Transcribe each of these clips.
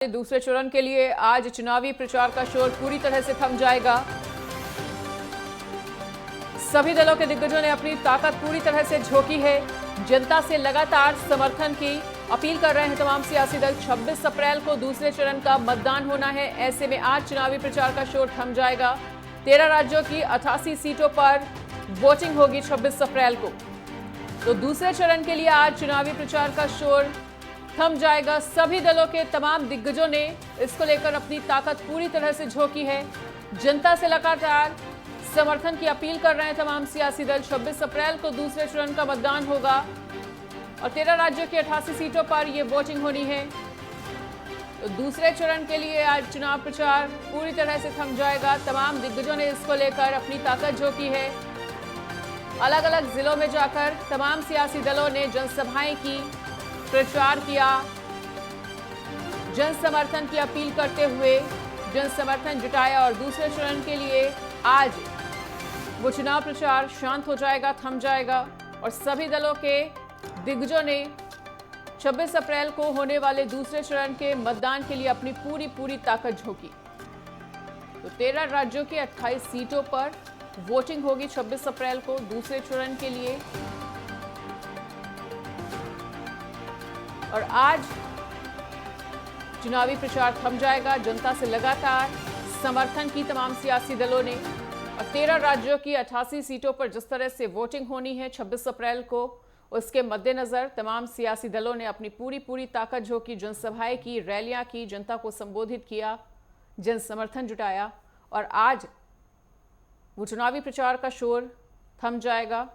दूसरे चरण के लिए आज चुनावी प्रचार का शोर पूरी तरह से थम जाएगा। सभी दलों के दिग्गजों ने अपनी ताकत पूरी तरह से झोंकी है। जनता से लगातार समर्थन की अपील कर रहे हैं तमाम सियासी दल। 26 अप्रैल को दूसरे चरण का मतदान होना है। ऐसे में आज चुनावी प्रचार का शोर थम जाएगा। 13 राज्यों की 88 सीटों पर वोटिंग होगी 26 अप्रैल को। तो दूसरे चरण के लिए आज चुनावी प्रचार का शोर थम जाएगा। सभी दलों के तमाम दिग्गजों ने इसको लेकर अपनी ताकत पूरी तरह से झोंकी है। जनता से लगातार समर्थन की अपील कर रहे हैं तमाम सियासी दल। 26 अप्रैल को दूसरे चरण का मतदान होगा और 13 राज्यों की 88 सीटों पर यह वोटिंग होनी है। तो दूसरे चरण के लिए आज चुनाव प्रचार पूरी तरह से थम जाएगा। तमाम दिग्गजों ने इसको लेकर अपनी ताकत झोंकी है। अलग अलग जिलों में जाकर तमाम सियासी दलों ने जनसभाएं की, प्रचार किया, जन समर्थन की अपील करते हुए जन समर्थन जुटाया और दूसरे चरण के लिए आज वो चुनाव प्रचार शांत हो जाएगा, थम जाएगा और सभी दलों के दिग्गजों ने 26 अप्रैल को होने वाले दूसरे चरण के मतदान के लिए अपनी पूरी ताकत झोंकी। तो 13 राज्यों के 28 सीटों पर वोटिंग होगी 26 अप्रैल को दूसरे चरण के लिए। और आज चुनावी प्रचार थम जाएगा। जनता से लगातार समर्थन की तमाम सियासी दलों ने और 13 राज्यों की 88 सीटों पर जिस तरह से वोटिंग होनी है 26 अप्रैल को, उसके मद्देनजर तमाम सियासी दलों ने अपनी पूरी ताकत झोंकी, जनसभाएं की, रैलियां की, जनता को संबोधित किया, जन समर्थन जुटाया और आज वो चुनावी प्रचार का शोर थम जाएगा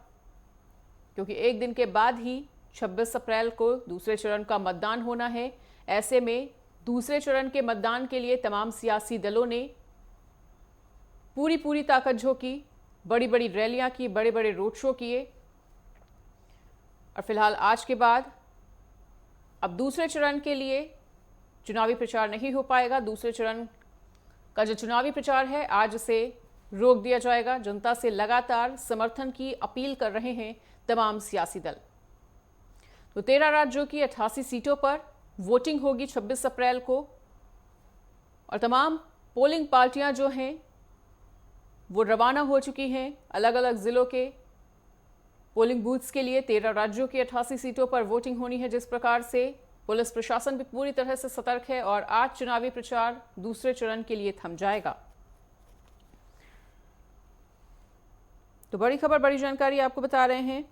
क्योंकि एक दिन के बाद ही 26 अप्रैल को दूसरे चरण का मतदान होना है। ऐसे में दूसरे चरण के मतदान के लिए तमाम सियासी दलों ने पूरी ताकत झोंकी, बड़ी रैलियां की, बड़े रोड शो किए और फिलहाल आज के बाद अब दूसरे चरण के लिए चुनावी प्रचार नहीं हो पाएगा। दूसरे चरण का जो चुनावी प्रचार है आज से रोक दिया जाएगा। जनता से लगातार समर्थन की अपील कर रहे हैं तमाम सियासी दल। तो 13 राज्यों की 88 सीटों पर वोटिंग होगी 26 अप्रैल को और तमाम पोलिंग पार्टियां जो हैं वो रवाना हो चुकी हैं अलग अलग जिलों के पोलिंग बूथ्स के लिए। 13 राज्यों की 88 सीटों पर वोटिंग होनी है। जिस प्रकार से पुलिस प्रशासन भी पूरी तरह से सतर्क है और आज चुनावी प्रचार दूसरे चरण के लिए थम जाएगा। तो बड़ी खबर, बड़ी जानकारी आपको बता रहे हैं।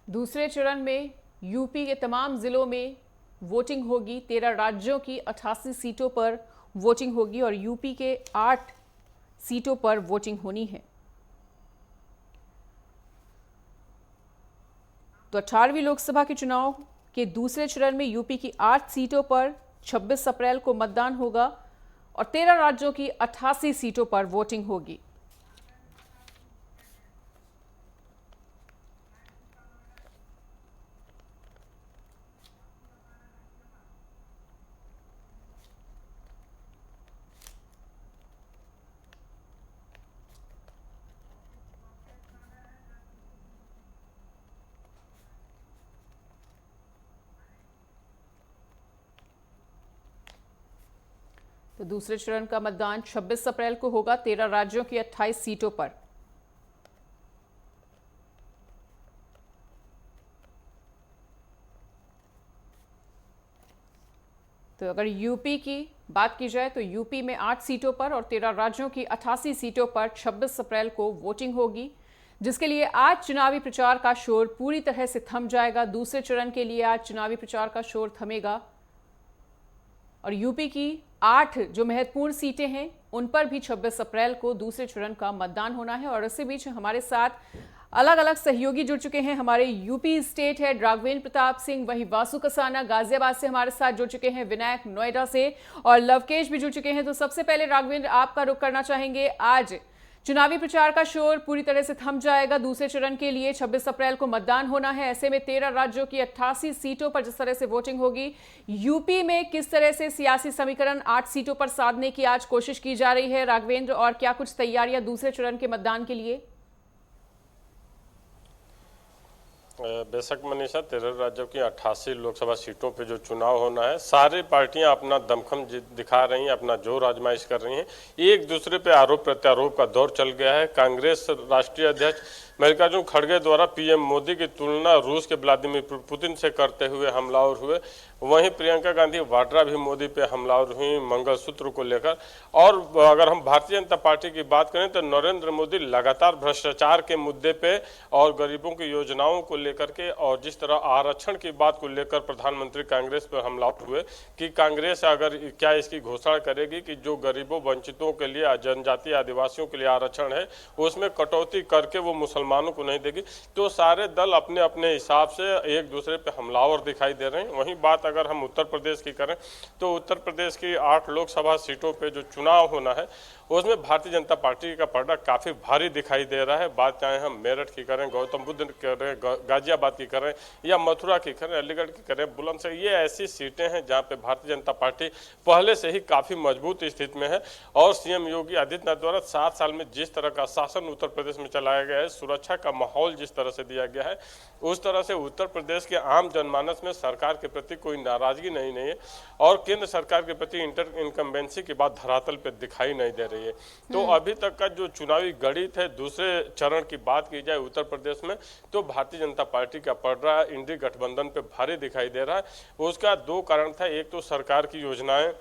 दूसरे चरण में यूपी के तमाम जिलों में वोटिंग होगी। 13 राज्यों की 88 सीटों पर वोटिंग होगी और यूपी के 8 सीटों पर वोटिंग होनी है। तो 18वीं लोकसभा के चुनाव के दूसरे चरण में यूपी की 8 सीटों पर 26 अप्रैल को मतदान होगा और 13 राज्यों की 88 सीटों पर वोटिंग होगी। तो दूसरे चरण का मतदान 26 अप्रैल को होगा 13 राज्यों की 28 सीटों पर। तो अगर यूपी की बात की जाए तो यूपी में 8 सीटों पर और 13 राज्यों की 88 सीटों पर 26 अप्रैल को वोटिंग होगी, जिसके लिए आज चुनावी प्रचार का शोर पूरी तरह से थम जाएगा। दूसरे चरण के लिए आज चुनावी प्रचार का शोर थमेगा और यूपी की 8 जो महत्वपूर्ण सीटें हैं उन पर भी 26 अप्रैल को दूसरे चरण का मतदान होना है। और इसी बीच हमारे साथ अलग अलग सहयोगी जुड़ चुके हैं। हमारे UP state head Raghavendra Pratap Singh, वहीं वासु कसाना गाजियाबाद से हमारे साथ जुड़ चुके हैं, विनायक नोएडा से और लवकेश भी जुड़ चुके हैं। तो सबसे पहले राघवेंद्र, आपका रुख करना चाहेंगे। आज चुनावी प्रचार का शोर पूरी तरह से थम जाएगा। दूसरे चरण के लिए 26 अप्रैल को मतदान होना है। ऐसे में 13 राज्यों की 88 सीटों पर जिस तरह से वोटिंग होगी, यूपी में किस तरह से सियासी समीकरण 8 सीटों पर साधने की आज कोशिश की जा रही है राघवेंद्र, और क्या कुछ तैयारियां दूसरे चरण के मतदान के लिए? बेशक मनीषा, 13 राज्यों की 88 लोकसभा सीटों पे जो चुनाव होना है, सारी पार्टियां अपना दमखम दिखा रही हैं, अपना जोर आजमाइश कर रही हैं। एक दूसरे पे आरोप प्रत्यारोप का दौर चल गया है। कांग्रेस राष्ट्रीय अध्यक्ष मल्लिकार्जुन खड़गे द्वारा पीएम मोदी की तुलना रूस के व्लादिमीर पुतिन से करते हुए हमलावर हुए। वहीं प्रियंका गांधी वाड्रा भी मोदी पे हमलावर हुई मंगलसूत्र को लेकर। और अगर हम भारतीय जनता पार्टी की बात करें तो नरेंद्र मोदी लगातार भ्रष्टाचार के मुद्दे पे और गरीबों की योजनाओं को लेकर के और जिस तरह आरक्षण की बात को लेकर प्रधानमंत्री कांग्रेस पर हमलावर हुए कि कांग्रेस अगर क्या इसकी घोषणा करेगी कि जो गरीबों वंचितों के लिए, जनजातीय आदिवासियों के लिए आरक्षण है उसमें कटौती करके वो मुसलमानों को नहीं देगी। तो सारे दल अपने अपने हिसाब से एक दूसरे पे हमलावर दिखाई दे रहे हैं। वहीं बात अगर हम उत्तर प्रदेश की करें तो उत्तर प्रदेश की 8 लोकसभा सीटों पे जो चुनाव होना है उसमें भारतीय जनता पार्टी का पलड़ा काफी भारी दिखाई दे रहा है। बात चाहे हम मेरठ की करें, गौतम बुद्ध की करें, गाजियाबाद की करें या मथुरा की करें, अलीगढ़ की करें, बुलंदशहर, ये ऐसी सीटें हैं जहां पे भारतीय जनता पार्टी पहले से ही काफी मजबूत स्थिति में है। और सीएम योगी आदित्यनाथ द्वारा 7 साल में जिस तरह का शासन उत्तर प्रदेश में चलाया गया है, सुरक्षा का माहौल जिस तरह से दिया गया है, उस तरह से उत्तर प्रदेश के आम जनमानस में सरकार के प्रति कोई नाराजगी नहीं है और केंद्र सरकार के प्रति इंटर इनकम्बेंसी की बात धरातल पे दिखाई नहीं दे रही है। तो अभी तक का जो चुनावी गणित है, दूसरे चरण की बात की जाए उत्तर प्रदेश में, तो भारतीय जनता पार्टी का पलड़ा इंडी गठबंधन पे भारी दिखाई दे रहा है। उसका 2 कारण था, एक तो सरकार की योजनाएं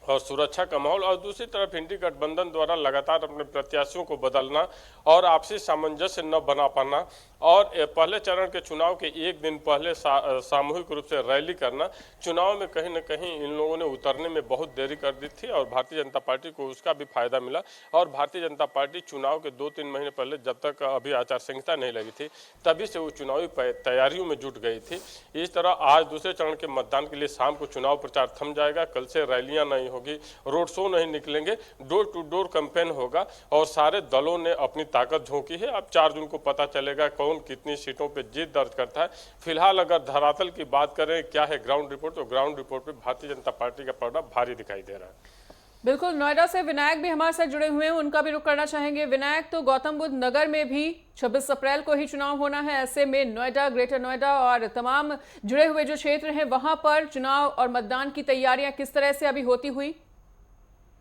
और सुरक्षा का माहौल, और दूसरी तरफ इंडी गठबंधन द्वारा लगातार अपने प्रत्याशियों को बदलना और आपसी सामंजस्य न बना पाना और पहले चरण के चुनाव के एक दिन पहले सामूहिक रूप से रैली करना, चुनाव में कहीं न कहीं इन लोगों ने उतरने में बहुत देरी कर दी थी और भारतीय जनता पार्टी को उसका भी फायदा मिला। और भारतीय जनता पार्टी चुनाव के 2-3 महीने पहले, जब तक अभी आचार संहिता नहीं लगी थी, तभी से वो चुनावी तैयारियों में जुट गई थी। इस तरह आज दूसरे चरण के मतदान के लिए शाम को चुनाव प्रचार थम जाएगा। कल से रैलियां नहीं होगी, रोड शो नहीं निकलेंगे, डोर टू डोर कैंपेन होगा और सारे दलों ने अपनी ताकत झोंकी है। अब 4 जून को पता चलेगा कौन कितनी सीटों पे जीत दर्ज करता है। फिलहाल अगर धरातल की बात करें क्या है ग्राउंड रिपोर्ट, तो ग्राउंड रिपोर्ट पे भारतीय जनता पार्टी का पलड़ा भारी दिखाई दे रहा है। बिल्कुल, नोएडा से विनायक भी हमारे साथ जुड़े हुए हैं, उनका भी रुख करना चाहेंगे। विनायक, तो गौतम बुद्ध नगर में भी 26 अप्रैल को ही चुनाव होना है। ऐसे में नोएडा, ग्रेटर नोएडा और तमाम जुड़े हुए जो क्षेत्र हैं वहां पर चुनाव और मतदान की तैयारियां किस तरह से अभी होती हुई?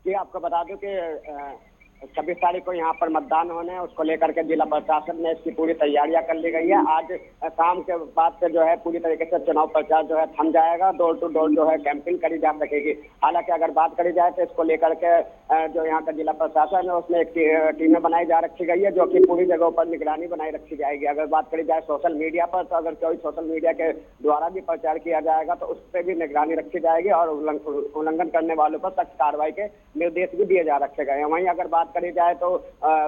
जी, आपको बता दूं कि 26 तारीख को यहाँ पर मतदान होने हैं, उसको लेकर के जिला प्रशासन ने इसकी पूरी तैयारियां कर ली गई है। आज शाम के बाद से जो है पूरी तरीके से चुनाव प्रचार जो है थम जाएगा, डोर टू डोर जो है कैंपिंग करी जा सकेगी। हालांकि अगर बात करी जाए तो इसको लेकर के जो यहाँ का जिला प्रशासन है उसमें एक टीमें बनाई जा रखी गई है जो कि पूरी जगहों पर निगरानी बनाई रखी जाएगी। अगर बात करी जाए सोशल मीडिया पर, तो अगर कोई सोशल मीडिया के द्वारा भी प्रचार किया जाएगा तो उस पर भी निगरानी रखी जाएगी और उल्लंघन करने वालों पर सख्त कार्रवाई के निर्देश भी दिए जा रखे गए हैं। वहीं अगर बात करी जाए तो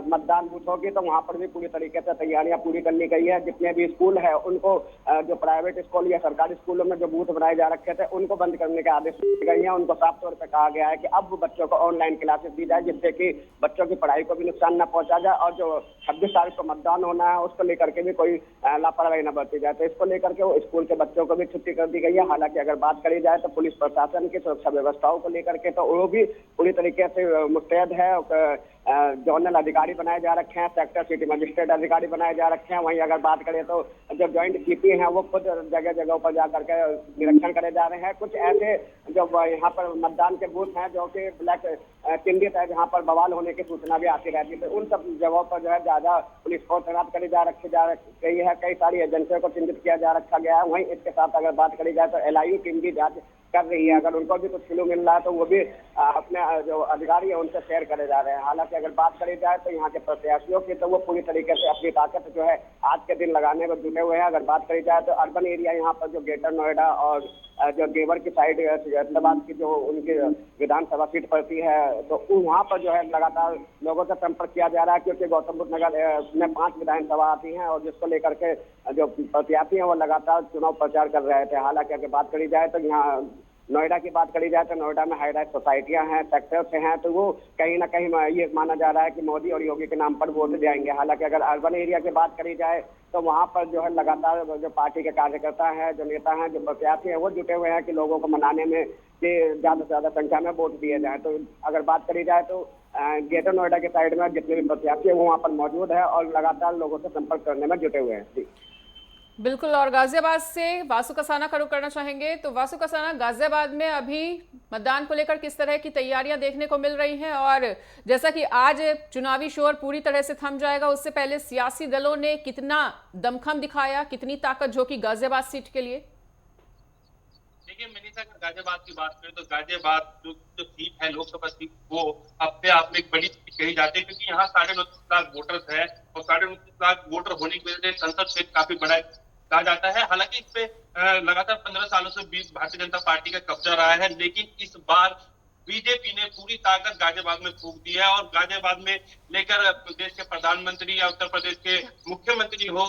मतदान बूथ होगी तो वहां पर भी पूरी तरीके से तैयारियां पूरी कर ली गई है। जितने भी स्कूल है उनको, जो प्राइवेट स्कूल या सरकारी स्कूलों में जो बूथ बनाए जा रखे थे उनको बंद करने के आदेश दिए गए हैं। उनको साफ तौर पर कहा गया है कि अब बच्चों को ऑनलाइन क्लासेस दी जाए जिससे कि बच्चों की पढ़ाई को भी नुकसान न पहुंचा जाए और जो 26 तारीख को मतदान होना है उसको लेकर के भी कोई लापरवाही न बरती जाए। तो इसको लेकर के वो स्कूल के बच्चों को भी छुट्टी कर दी गई है। हालांकि अगर बात करी जाए तो पुलिस प्रशासन की सुरक्षा व्यवस्थाओं को लेकर के तो वो भी पूरी तरीके से मुस्तैद है। जोनल अधिकारी बनाए जा रखे हैं, सेक्टर सिटी मजिस्ट्रेट अधिकारी बनाए जा रखे हैं। वहीं अगर बात करें तो जो ज्वाइंट सीपी हैं वो खुद जगह जगह पर जा करके निरीक्षण करे जा रहे हैं। कुछ ऐसे जो यहाँ पर मतदान के बूथ हैं जो कि ब्लैक चिन्हित है, जहाँ पर बवाल होने की सूचना भी आती रहती है, उन सब जगहों पर जो है ज्यादा पुलिस को तैनात करी जा रही है। कई सारी एजेंसियों को चिन्हित किया जा रखा गया है। वहीं इसके साथ अगर बात करी जाए तो LIU टीम भी जांच कर रही है। अगर उनको भी कुछ क्लू मिल रहा है तो वो भी अपने जो अधिकारी है उनसे शेयर करे जा रहे हैं। हालांकि अगर बात करी जाए तो यहाँ के प्रत्याशियों की तो वो पूरी तरीके से अपनी ताकत जो है आज के दिन लगाने में जुटे हुए हैं। अगर बात करी जाए तो अर्बन एरिया यहाँ पर जो ग्रेटर नोएडा और जो देवर की साइड हैदराबाद की जो उनकी विधानसभा सीट पड़ती है तो वहाँ पर जो है लगातार लोगों से संपर्क किया जा रहा है, क्योंकि गौतम बुद्ध नगर में 5 विधानसभा आती हैं और जिसको लेकर के जो प्रत्याशी हैं वो लगातार चुनाव प्रचार कर रहे थे। हालांकि अगर बात करी जाए तो यहाँ नोएडा की बात करी जाए तो नोएडा में हाई राइज सोसाइटियां हैं, सेक्टर्स हैं, तो वो कहीं ना कहीं ये माना जा रहा है कि मोदी और योगी के नाम पर वोट जाएंगे। हालांकि अगर अर्बन एरिया की बात करी जाए तो वहां पर जो है लगातार जो पार्टी के कार्यकर्ता हैं, जो नेता हैं, जो प्रत्याशी हैं वो जुटे हुए हैं कि लोगों को मनाने में कि ज्यादा से ज्यादा संख्या में वोट दिए जाए। तो अगर बात करी जाए तो ग्रेटर नोएडा के साइड में जितने भी प्रत्याशी है वो वहाँ पर मौजूद है और लगातार लोगों से संपर्क करने में जुटे हुए हैं। बिल्कुल। और गाजियाबाद से वासु कसाना का रुख करना चाहेंगे। तो वासु कसाना, गाजियाबाद में अभी मतदान को लेकर किस तरह की तैयारियां देखने को मिल रही हैं, और जैसा कि आज चुनावी शोर पूरी तरह से थम जाएगा, उससे पहले सियासी दलों ने कितना दमखम दिखाया, कितनी ताकत झोंकी गाजियाबाद सीट के लिए? देखिए मनीषा, अगर गाजियाबाद की बात करें तो गाजियाबाद जो सीट है लोकसभा सीट, वो अपने आप में एक बड़ी सीट कही जाती है, क्योंकि यहाँ 29,500,000 वोटर्स है और 29,500,000 वोटर होने की वजह से संसद क्षेत्र काफी बड़ा कहा जाता है। हालांकि इस पे लगातार 15 सालों से भारतीय जनता पार्टी का कब्जा रहा है, लेकिन इस बार बीजेपी ने पूरी ताकत गाजियाबाद में फूंक दी है और गाजियाबाद में लेकर प्रदेश के प्रधानमंत्री या उत्तर प्रदेश के मुख्यमंत्री हो,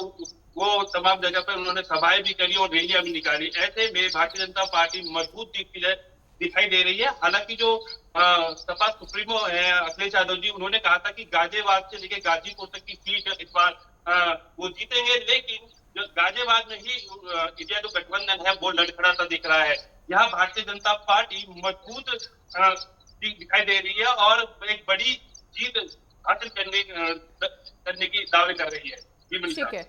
वो तमाम जगह पर उन्होंने सभाएं भी करी और रैलियां भी निकाली। ऐसे में भारतीय जनता पार्टी मजबूत दिखाई दे रही है। हालांकि जो सपा सुप्रीमो है अखिलेश यादव जी, उन्होंने कहा था कि गाजियाबाद से लेकर गाजीपुर तक की सीट इस बार वो जीतेंगे, लेकिन जो गाजियाबाद में ही इंडिया जो गठबंधन है वो लड़खड़ाता दिख रहा है। यहाँ भारतीय जनता पार्टी मजबूत दिखाई दे रही है और एक बड़ी जीत हासिल करने की दावे कर रही है। ठीक है,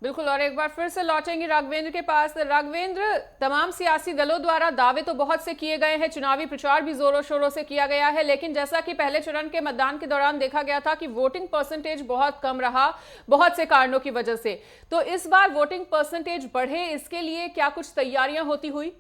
बिल्कुल। और एक बार फिर से लौटेंगे राघवेंद्र के पास। राघवेंद्र, तमाम सियासी दलों द्वारा दावे तो बहुत से किए गए हैं, चुनावी प्रचार भी जोरों शोरों से किया गया है, लेकिन जैसा कि पहले चरण के मतदान के दौरान देखा गया था कि वोटिंग परसेंटेज बहुत कम रहा, बहुत से कारणों की वजह से। तो इस बार वोटिंग परसेंटेज बढ़े, इसके लिए क्या कुछ तैयारियां होती हुई?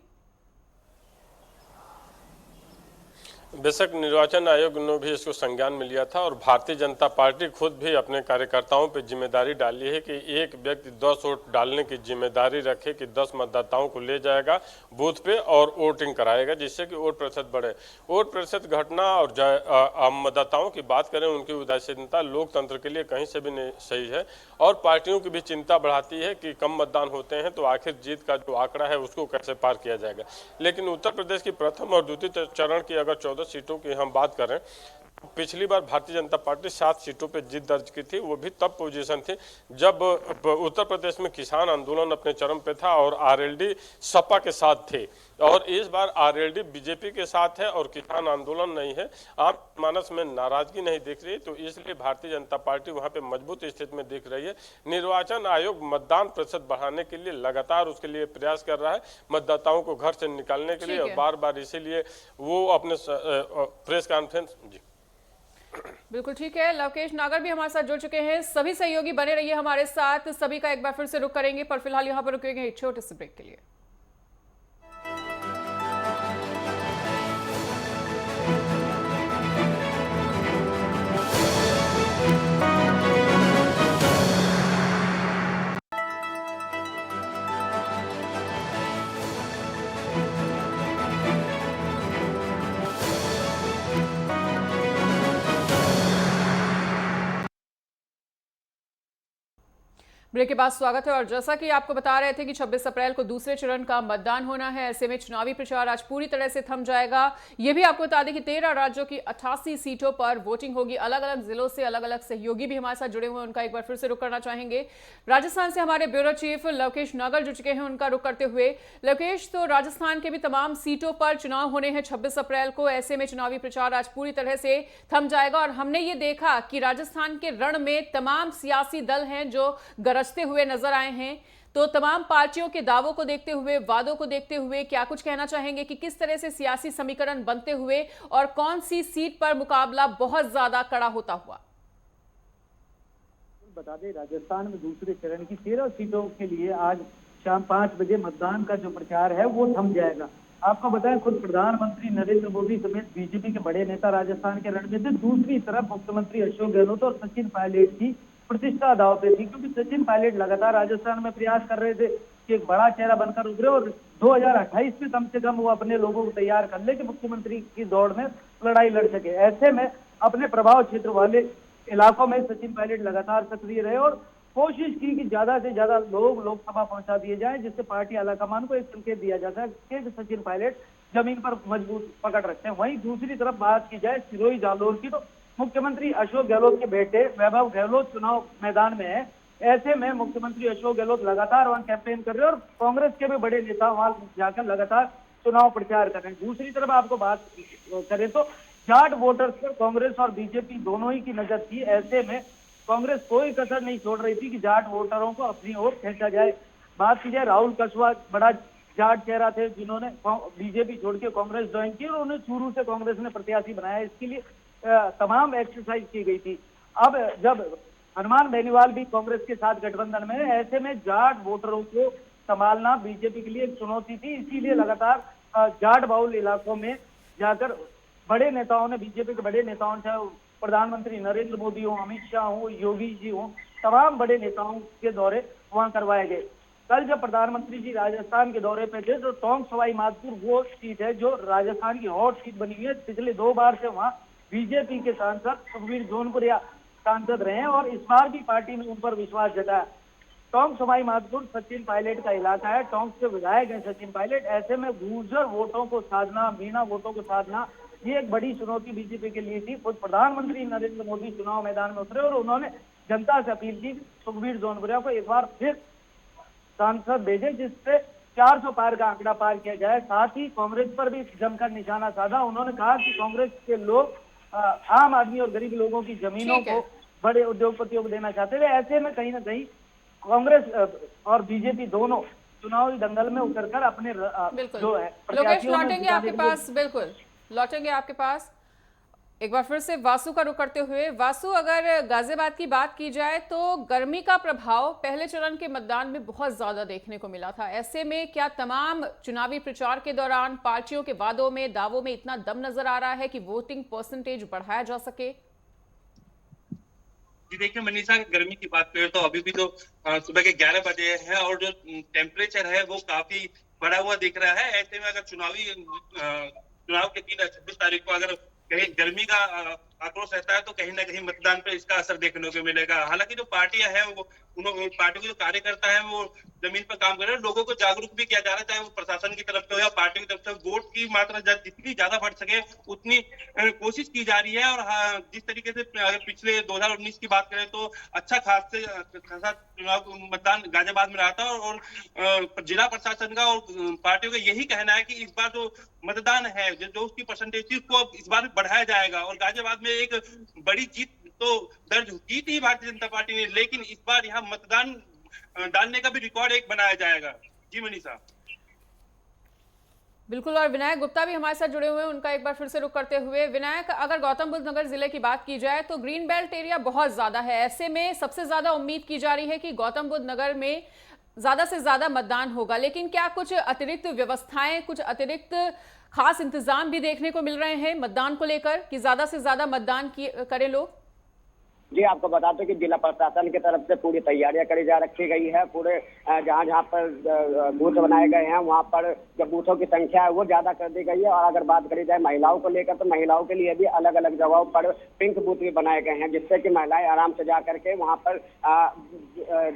बेशक निर्वाचन आयोग ने भी इसको संज्ञान में लिया था और भारतीय जनता पार्टी खुद भी अपने कार्यकर्ताओं पर जिम्मेदारी डाली है कि एक व्यक्ति 10 वोट डालने की जिम्मेदारी रखे कि 10 मतदाताओं को ले जाएगा बूथ पे और वोटिंग कराएगा, जिससे कि वोट प्रतिशत बढ़े। वोट प्रतिशत घटना और मतदाताओं की बात करें, उनकी उदासीनता लोकतंत्र के लिए कहीं से भी नहीं सही है और पार्टियों की भी चिंता बढ़ाती है कि कम मतदान होते हैं तो आखिर जीत का जो आंकड़ा है उसको कैसे पार किया जाएगा। लेकिन उत्तर प्रदेश की प्रथम और द्वितीय चरण की अगर 14 सीटों की हम बात करें, पिछली बार भारतीय जनता पार्टी 7 सीटों पे जीत दर्ज की थी। वो भी तब पोजीशन थी जब उत्तर प्रदेश में किसान आंदोलन अपने चरम पे था और आरएलडी सपा के साथ थे, और इस बार आरएलडी बीजेपी के साथ है और किसान आंदोलन नहीं है। आम मानस में नाराजगी नहीं दिख रही, तो इसलिए भारतीय जनता पार्टी वहां पे मजबूत स्थिति में दिख रही है। निर्वाचन आयोग मतदान प्रतिशत बढ़ाने के लिए लगातार उसके लिए प्रयास कर रहा है, मतदाताओं को घर से निकालने के लिए, और बार बार इसीलिए वो अपने प्रेस कॉन्फ्रेंस बिल्कुल ठीक है। लवकेश नागर भी हमारे साथ जुड़ चुके हैं। सभी सहयोगी बने रहिए हमारे साथ, सभी का एक बार फिर से रुख करेंगे, पर फिलहाल यहाँ पर रुकेंगे एक छोटे से ब्रेक के लिए। ब्रेक के बाद स्वागत है। और जैसा कि आपको बता रहे थे कि 26 अप्रैल को दूसरे चरण का मतदान होना है, ऐसे में चुनावी प्रचार आज पूरी तरह से थम जाएगा। ये भी आपको बता दें कि 13 राज्यों की 88 सीटों पर वोटिंग होगी। अलग अलग जिलों से अलग अलग सहयोगी भी हमारे साथ जुड़े हुए हैं, उनका एक बार फिर से रुख करना चाहेंगे। राजस्थान से हमारे ब्यूरो चीफ लवकेश नागर जुड़ चुके हैं, उनका रुख करते हुए। लवकेश, तो राजस्थान के भी तमाम सीटों पर चुनाव होने हैं 26 अप्रैल को, ऐसे में चुनावी प्रचार आज पूरी तरह से थम जाएगा। और हमने ये देखा कि राजस्थान के रण में तमाम सियासी दल हैं जो गरजते हुए नजर आए हैं। तो तमाम पार्टियों के दावों को देखते हुए, वादों को देखते हुए क्या कुछ कहना चाहेंगे कि किस तरह से सियासी समीकरण बनते हुए और कौन सी सीट पर मुकाबला बहुत ज्यादा कड़ा होता हुआ? बता दें, राजस्थान में दूसरे चरण की 13 सीटों के लिए आज शाम 5 बजे मतदान का जो प्रचार है वो थम जाएगा। आपको बताएं, खुद प्रधानमंत्री नरेंद्र मोदी समेत बीजेपी के बड़े नेता राजस्थान के रण में थे। दूसरी तरफ मुख्यमंत्री अशोक गहलोत और सचिन पायलट की प्रतिष्ठा दांव पे थी, क्योंकि सचिन पायलट लगातार राजस्थान में प्रयास कर रहे थे कि एक बड़ा चेहरा बनकर उभरे और 2028 में कम से कम वो अपने लोगों को तैयार कर ले कि मुख्यमंत्री की दौड़ में लड़ाई लड़ सके। ऐसे में अपने प्रभाव क्षेत्र वाले इलाकों में सचिन पायलट लगातार सक्रिय रहे और कोशिश की कि ज्यादा से ज्यादा लोग लोकसभा पहुंचा दिए जाए, जिससे पार्टी आलाकमान को एक संकेत दिया जाता है कि सचिन पायलट जमीन पर मजबूत पकड़ रखते हैं। वहीं दूसरी तरफ बात की जाए सिरोही जालोर की, तो मुख्यमंत्री अशोक गहलोत के बेटे वैभव गहलोत चुनाव मैदान में है। ऐसे में मुख्यमंत्री अशोक गहलोत लगातार वहां कैंपेन कर रहे हैं और कांग्रेस के भी बड़े नेता वहां जाकर लगातार चुनाव प्रचार कर रहे हैं। दूसरी तरफ आपको बात करें तो जाट वोटर्स पर कांग्रेस और बीजेपी दोनों ही की नजर थी। ऐसे में कांग्रेस कोई कसर नहीं छोड़ रही थी कि जाट वोटरों को अपनी ओर खींचा जाए। बात की जाए, राहुल कस्वाल बड़ा जाट चेहरा थे जिन्होंने बीजेपी छोड़ के कांग्रेस ज्वाइन की और उन्हें शुरू से कांग्रेस ने प्रत्याशी बनाया। इसके लिए तमाम एक्सरसाइज की गई थी। अब जब हनुमान बेनीवाल भी कांग्रेस के साथ गठबंधन में है, ऐसे में जाट वोटरों को संभालना बीजेपी के लिए एक चुनौती थी। इसीलिए लगातार जाट बाहुल इलाकों में जाकर बड़े नेताओं ने, बीजेपी के बड़े नेताओं ने, चाहे प्रधानमंत्री नरेंद्र मोदी हो, अमित शाह हो, योगी जी हो, तमाम बड़े नेताओं के दौरे वहां करवाए गए। कल जब प्रधानमंत्री जी राजस्थान के दौरे पे थे तो टोंक सवाई माधोपुर वो सीट है जो राजस्थान की हॉट सीट बनी हुई है। पिछले 2 बार से वहां बीजेपी के सांसद सुखबीर जोनपुरिया सांसद रहे हैं और इस बार भी पार्टी ने उन पर विश्वास जताया। टोंक सवाई माधोपुर सचिन पायलट का इलाका है, टोंक से विधायक है सचिन पायलट। ऐसे में गुर्जर वोटों को साधना, मीणा वोटों को साधना, ये एक बड़ी चुनौती बीजेपी के लिए थी। खुद प्रधानमंत्री नरेंद्र मोदी चुनाव मैदान में उतरे और उन्होंने जनता से अपील की सुखबीर जोनपुरिया को एक बार फिर सांसद भेजे जिससे 400 पार का आंकड़ा पार किया जाए। साथ ही कांग्रेस पर भी जमकर निशाना साधा। उन्होंने कहा कि कांग्रेस के लोग आम आदमी और गरीब लोगों की जमीनों को बड़े उद्योगपतियों को देना चाहते थे। ऐसे में कहीं ना कहीं कांग्रेस और बीजेपी दोनों चुनावी दंगल में उतरकर अपने जो है लोकेश लौटेंगे आपके पास, बिल्कुल लौटेंगे आपके पास। एक बार फिर से वासु का रुख करते हुए, वासु, अगर गाजियाबाद की बात की जाए तो गर्मी का प्रभाव पहले चरण के मतदान में बहुत ज्यादा देखने को मिला था। ऐसे में क्या तमाम चुनावी प्रचार के दौरान पार्टियों के वादों में, दावों में इतना दम नजर आ रहा है कि वोटिंग परसेंटेज बढ़ाया जा सके? जी देखिए मनीषा, गर्मी की बात करें तो अभी भी तो सुबह के 11 बजे है और जो टेम्परेचर है वो काफी बढ़ा हुआ दिख रहा है। ऐसे में अगर चुनाव के दिन 26 तारीख को अगर कहीं गर्मी का आक्रोश रहता है तो कहीं ना कहीं मतदान पर इसका असर देखने को मिलेगा। हालांकि जो पार्टियां हैं वो पार्टी के जो कार्यकर्ता है वो जमीन पर काम कर रहे हैं, लोगों को जागरूक भी किया जा रहा है, चाहे वो प्रशासन की तरफ से हो या पार्टी की तरफ से। वोट की मात्रा जितनी ज्यादा बढ़ सके उतनी कोशिश की जा रही है। और जिस तरीके से अगर पिछले 2019 की बात करें तो अच्छा खासा चुनाव मतदान गाजियाबाद में रहा था और जिला प्रशासन का और पार्टियों का यही कहना है कि इस बार जो मतदान है जो उसकी परसेंटेज को इस बार बढ़ाया जाएगा। और गाजियाबाद में एक बड़ी जीत तो दर्ज की थी भारतीय जनता पार्टी ने, लेकिन इस बार यहाँ मतदान डालने का भी रिकॉर्ड एक बनाया जाएगा। जी मनीषा। बिल्कुल, और विनायक गुप्ता भी हमारे साथ जुड़े हुए हैं, उनका एक बार फिर से रुख करते हुए। विनायक, अगर गौतम बुद्ध नगर जिले की बात की जाए तो ग्रीन बेल्ट एरिया बहुत ज्यादा है। ऐसे में सबसे ज्यादा उम्मीद की जा रही है कि गौतम बुद्ध नगर में ज्यादा से ज्यादा मतदान होगा, लेकिन क्या कुछ अतिरिक्त व्यवस्थाएं, कुछ अतिरिक्त खास इंतजाम भी देखने को मिल रहे हैं मतदान को लेकर कि ज्यादा से ज्यादा मतदान करें लोग? जी, आपको बता दें कि जिला प्रशासन की तरफ से पूरी तैयारियां करी जा रखी गई है। पूरे जहां जहां पर बूथ बनाए गए हैं वहां पर जो बूथों की संख्या है वो ज्यादा कर दी गई है। और अगर बात करी जाए महिलाओं को लेकर तो महिलाओं के लिए भी अलग अलग जगहों पर पिंक बूथ भी बनाए गए हैं, जिससे कि महिलाएं आराम से जा करके वहां पर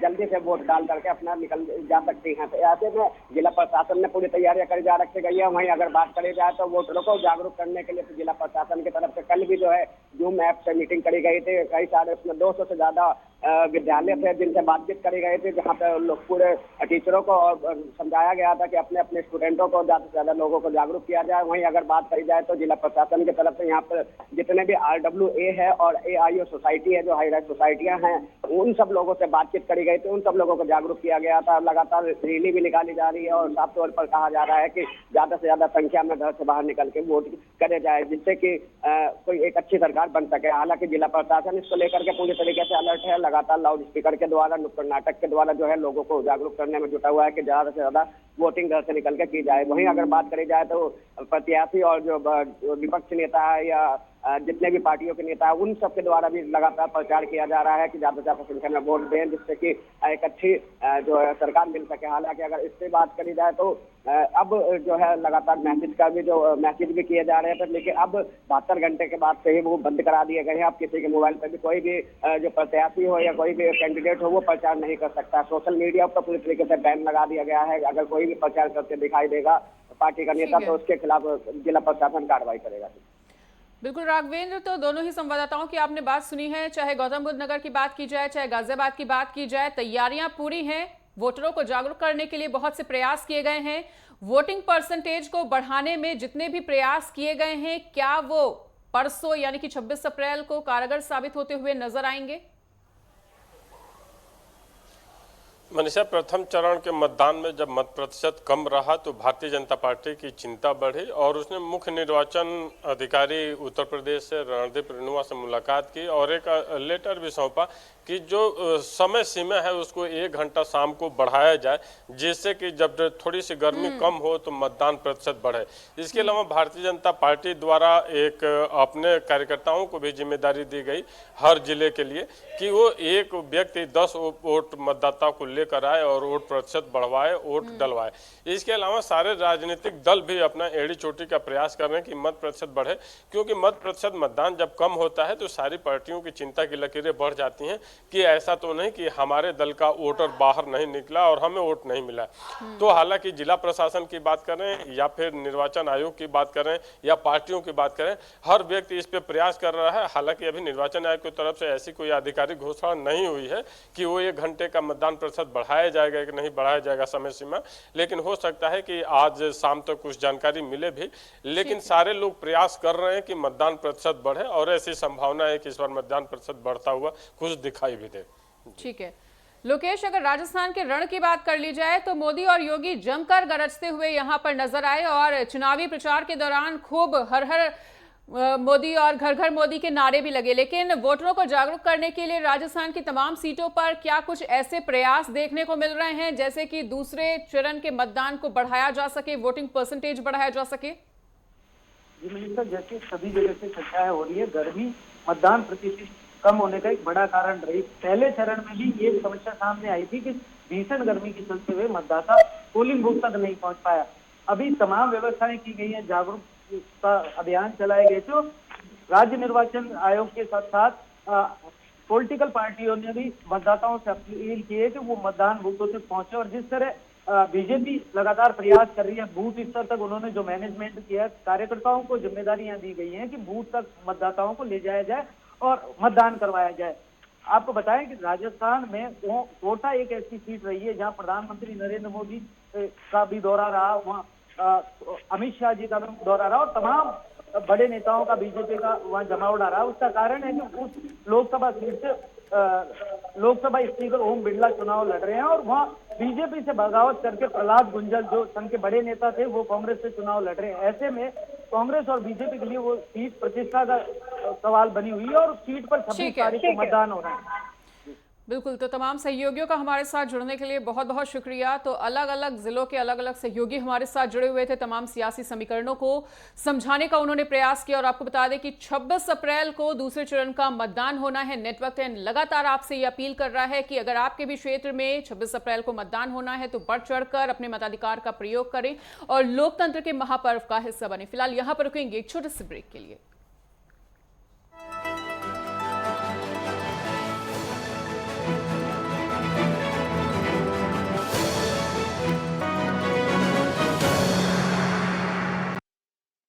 जल्दी से वोट डाल करके अपना निकल जा सकती हैं। तो ऐसे में जिला प्रशासन ने पूरी तैयारियां करी जा रखी गई है। वहीं अगर बात करी जाए तो वोटरों को जागरूक करने के लिए तो जिला प्रशासन की तरफ से कल भी जो है जूम ऐप से मीटिंग करी गई थी। कई सारे उसमें 200 से ज्यादा विद्यालय थे जिनसे बातचीत करी गई थी, जहाँ पे लोग पूरे टीचरों को समझाया गया था कि अपने अपने स्टूडेंटों को ज्यादा से ज्यादा लोगों को जागरूक किया जाए। वहीं अगर बात करी जाए तो जिला प्रशासन की तरफ से यहाँ पर जितने भी RWA है और AIO सोसाइटी है, जो हाई राइज सोसाइटियां हैं, उन सब लोगों से बातचीत करी गई थी, उन सब लोगों को जागरूक किया गया था। लगातार रैली भी निकाली जा रही है और साफ तौर पर कहा जा रहा है कि ज्यादा से ज्यादा संख्या में घर से बाहर निकल के वोट करे जाए, जिससे कि कोई एक अच्छी सरकार बन सके। हालांकि जिला प्रशासन इसको लेकर के पूरी तरीके से अलर्ट है। लगातार लाउड स्पीकर के द्वारा, नुक्कड़ नाटक के द्वारा जो है लोगों को जागरूक करने में जुटा हुआ है कि ज्यादा से ज्यादा वोटिंग घर से निकल के की जाए। वहीं अगर बात करी जाए तो प्रत्याशी और जो विपक्ष नेता है या जितने भी पार्टियों के नेता है, उन सब के द्वारा भी लगातार प्रचार किया जा रहा है कि ज्यादा से ज्यादा संख्या में वोट दें, जिससे कि एक अच्छी जो है सरकार मिल सके। हालांकि अगर इससे बात करी जाए तो अब जो है लगातार मैसेज भी किए जा रहे थे, लेकिन अब 72 घंटे के बाद से ही वो बंद करा दिए गए हैं। अब किसी के मोबाइल पर भी कोई भी जो प्रत्याशी हो या कोई भी कैंडिडेट हो वो प्रचार नहीं कर सकता। सोशल मीडिया पर पूरी तरीके से बैन लगा दिया गया है। अगर कोई भी प्रचार करते दिखाई देगा पार्टी का नेता तो उसके खिलाफ जिला प्रशासन कार्रवाई करेगा। बिल्कुल राघवेंद्र, तो दोनों ही संवाददाताओं की आपने बात सुनी है, चाहे गौतम बुद्ध नगर की बात की जाए, चाहे गाजियाबाद की बात की जाए, तैयारियां पूरी हैं। वोटरों को जागरूक करने के लिए बहुत से प्रयास किए गए हैं। वोटिंग परसेंटेज को बढ़ाने में जितने भी प्रयास किए गए हैं, क्या वो परसों यानी कि 26 अप्रैल को कारगर साबित होते हुए नजर आएंगे? मनीषा, प्रथम चरण के मतदान में जब मत प्रतिशत कम रहा तो भारतीय जनता पार्टी की चिंता बढ़ी और उसने मुख्य निर्वाचन अधिकारी उत्तर प्रदेश से रणदीप रेणुआ से मुलाकात की और एक लेटर भी सौंपा कि जो समय सीमा है उसको 1 घंटा शाम को बढ़ाया जाए, जिससे कि जब थोड़ी सी गर्मी कम हो तो मतदान प्रतिशत बढ़े। इसके अलावा भारतीय जनता पार्टी द्वारा एक अपने कार्यकर्ताओं को भी जिम्मेदारी दी गई हर जिले के लिए कि वो एक व्यक्ति 10 वोट मतदाता को लेकर आए और वोट प्रतिशत बढ़वाए, वोट डलवाए। इसके अलावा सारे राजनीतिक दल भी अपना एड़ी चोटी का प्रयास कर रहे हैं कि मत प्रतिशत बढ़े, क्योंकि मत प्रतिशत मतदान जब कम होता है तो सारी पार्टियों की चिंता की लकीरें बढ़ जाती हैं कि ऐसा तो नहीं कि हमारे दल का वोटर बाहर नहीं निकला और हमें वोट नहीं मिला। तो हालांकि जिला प्रशासन की बात करें या फिर निर्वाचन आयोग की बात करें या पार्टियों की बात करें, हर व्यक्ति इस पे प्रयास कर रहा है। हालांकि अभी निर्वाचन आयोग की तरफ से ऐसी कोई आधिकारिक घोषणा नहीं हुई है कि वो 1 घंटे का मतदान प्रतिशत बढ़ाया जाएगा कि नहीं बढ़ाया जाएगा समय सीमा, लेकिन हो सकता है कि आज शाम तक कुछ जानकारी मिले भी। लेकिन सारे लोग प्रयास कर रहे हैं कि मतदान प्रतिशत बढ़े और ऐसी संभावना है कि इस बार मतदान प्रतिशत बढ़ता हुआ कुछ दिखाई भी दे। ठीक है लोकेश, अगर राजस्थान के रण की बात कर ली जाए तो मोदी और योगी जमकर गरजते हुए यहां पर नजर आए और चुनावी प्रचार के दौरान खूब हर हर मोदी और घर घर मोदी के नारे भी लगे। लेकिन वोटरों को जागरूक करने के लिए राजस्थान की तमाम सीटों पर क्या कुछ ऐसे प्रयास देखने को मिल रहे हैं जैसे कि दूसरे चरण के मतदान को बढ़ाया जा सके, वोटिंग परसेंटेज बढ़ाया जा सके? जी मिनिस्टर, जैसे सभी जगह से चर्चाएं हो रही है, गर्मी मतदान प्रतिशत कम होने का एक बड़ा कारण रही। पहले चरण में भी ये समस्या सामने आई थी कि भीषण गर्मी के चलते हुए मतदाता पोलिंग बूथ तक नहीं पहुंच पाया। अभी तमाम व्यवस्थाएं की गई है, जागरूकता अभियान चलाए गए। तो राज्य निर्वाचन आयोग के साथ साथ पॉलिटिकल पार्टियों ने भी मतदाताओं से अपील की है कि वो मतदान बूथों तक पहुंचे और जिस तरह बीजेपी लगातार प्रयास कर रही है, बूथ स्तर तक उन्होंने जो मैनेजमेंट किया, कार्यकर्ताओं को जिम्मेदारियां दी गई हैं कि बूथ तक मतदाताओं को ले जाया जाए और मतदान करवाया जाए। आपको बताएं कि राजस्थान में कोटा एक ऐसी सीट रही है जहां प्रधानमंत्री नरेंद्र मोदी का भी दौरा रहा, वहाँ अमित शाह जी का भी दौरा रहा और तमाम बड़े नेताओं का बीजेपी का वहाँ जमावड़ा रहा। उसका कारण है कि उस लोकसभा सीट से लोकसभा स्पीकर ओम बिरला चुनाव लड़ रहे हैं और वहाँ बीजेपी से बगावत करके प्रहलाद गुंजल जो संघ के बड़े नेता थे वो कांग्रेस से चुनाव लड़ रहे हैं। ऐसे में कांग्रेस और बीजेपी के लिए वो सीट प्रतिष्ठा का सवाल बनी हुई है और सीट पर 26 तारीख को मतदान हो रहा है। बिल्कुल, तो तमाम सहयोगियों का हमारे साथ जुड़ने के लिए बहुत बहुत शुक्रिया। तो अलग अलग जिलों के अलग अलग सहयोगी हमारे साथ जुड़े हुए थे, तमाम सियासी समीकरणों को समझाने का उन्होंने प्रयास किया। और आपको बता दें कि 26 अप्रैल को दूसरे चरण का मतदान होना है। नेटवर्क 10 लगातार आपसे ये अपील कर रहा है कि अगर आपके भी क्षेत्र में 26 अप्रैल को मतदान होना है तो बढ़ चढ़कर अपने मताधिकार का प्रयोग करें और लोकतंत्र के महापर्व का हिस्सा बने। फिलहाल यहाँ पर रुकेंगे एक छोटे से ब्रेक के लिए।